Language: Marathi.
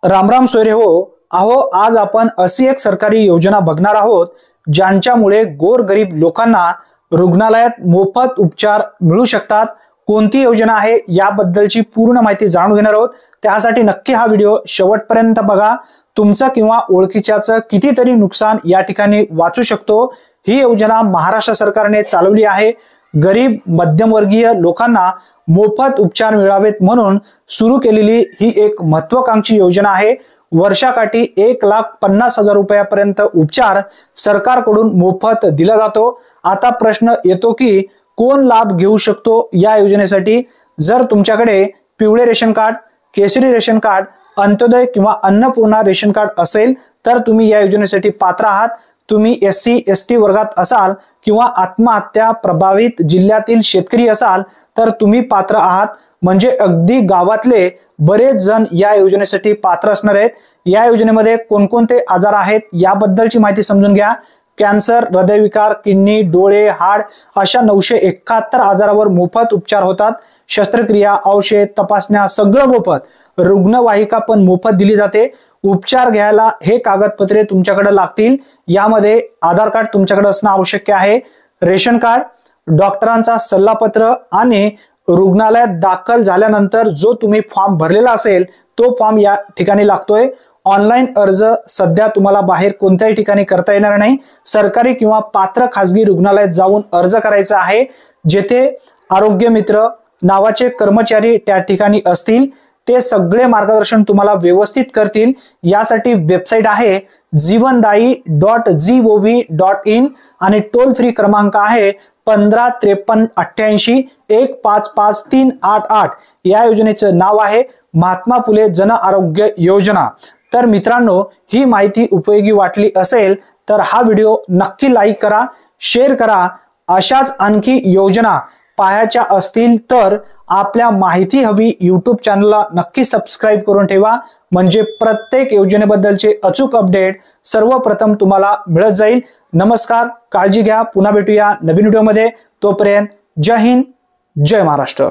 रामराम सोयरे हो. अहो, आज आपण अशी एक सरकारी योजना बघणार आहोत ज्यांच्यामुळे गोरगरीब लोकांना रुग्णालयात मोफत उपचार मिळू शकतात. कोणती योजना आहे याबद्दलची पूर्ण माहिती जाणून घेणार आहोत. त्यासाठी नक्की हा व्हिडिओ शेवटपर्यंत बघा. तुमचं किंवा ओळखीच्याचं कितीतरी नुकसान या ठिकाणी वाचू शकतो. ही योजना महाराष्ट्र सरकारने चालवली आहे. गरीब मध्यमवर्गीय लोकांना मोफत उपचार मिळावेत म्हणून सुरू केलेली ही एक महत्त्वाकांक्षी योजना आहे. वर्षाकाठी 1,50,000 रुपयापर्यंत उपचार सरकारकडून मोफत दिला जातो. आता प्रश्न येतो की कोण लाभ घेऊ शकतो या योजनेसाठी? जर तुमच्याकडे पिवळे रेशन कार्ड, केसरी रेशन कार्ड, अंत्योदय किंवा अन्नपूर्णा रेशन कार्ड असेल तर तुम्ही या योजनेसाठी पात्र आहात. तुम्ही SC ST वर्गात असाल किंवा आत्महत्या प्रभावित जिल्ह्यातील शेतकरी असाल तर तुम्ही पात्र आहात. म्हणजे अगदी गावातले बरेच जण या योजनेसाठी पात्र असणार आहेत. या योजनेमध्ये कोणकोणते आजार आहेत याबद्दलची माहिती समजून घ्या. कॅन्सर, हृदयविकार, किडनी, डोळे, हाड अशा 971 आजारावर मोफत उपचार होतात. शस्त्रक्रिया, औषध, तपासण्या सगळं मोफत. रुग्णवाहिका पण मोफत दिली जाते. उपचार घ्यायला हे कागदपत्रे तुमच्याकडे लागतील. यामध्ये आधार कार्ड तुमच्याकडे असणं आवश्यक आहे, रेशन कार्ड, डॉक्टरांचा सल्लापत्र आणि रुग्णालयात दाखल झाल्यानंतर जो तुम्ही फॉर्म भरलेला असेल तो फॉर्म या ठिकाणी लागतोय. ऑनलाईन अर्ज सध्या तुम्हाला बाहेर कोणत्याही ठिकाणी करता येणार नाही. सरकारी किंवा पात्र खासगी रुग्णालयात जाऊन अर्ज करायचा आहे. जेथे आरोग्य मित्र नावाचे कर्मचारी त्या ठिकाणी असतील. ते सगळे मार्गदर्शन तुम्हाला व्यवस्थित करतील. यासाठी वेबसाईट आहे jeevandayi.gov.in आणि टोल फ्री क्रमांक आहे 155388 155388. या योजनेचं नाव आहे महात्मा फुले जन आरोग्य योजना. तर मित्रांनो, ही माहिती उपयोगी वाटली असेल तर हा व्हिडिओ नक्की लाईक करा, शेअर करा. अशाच आणखी योजना पाहायच्या असतील तर आपल्या माहिती हवी YouTube चॅनलला नक्की सबस्क्राईब करून ठेवा. म्हणजे प्रत्येक योजनेबद्दलचे अचूक अपडेट सर्वप्रथम तुम्हाला मिळत जाईल. नमस्कार, काळजी घ्या. पुन्हा भेटूया नवीन व्हिडिओमध्ये. तोपर्यंत जय हिंद, जय महाराष्ट्र.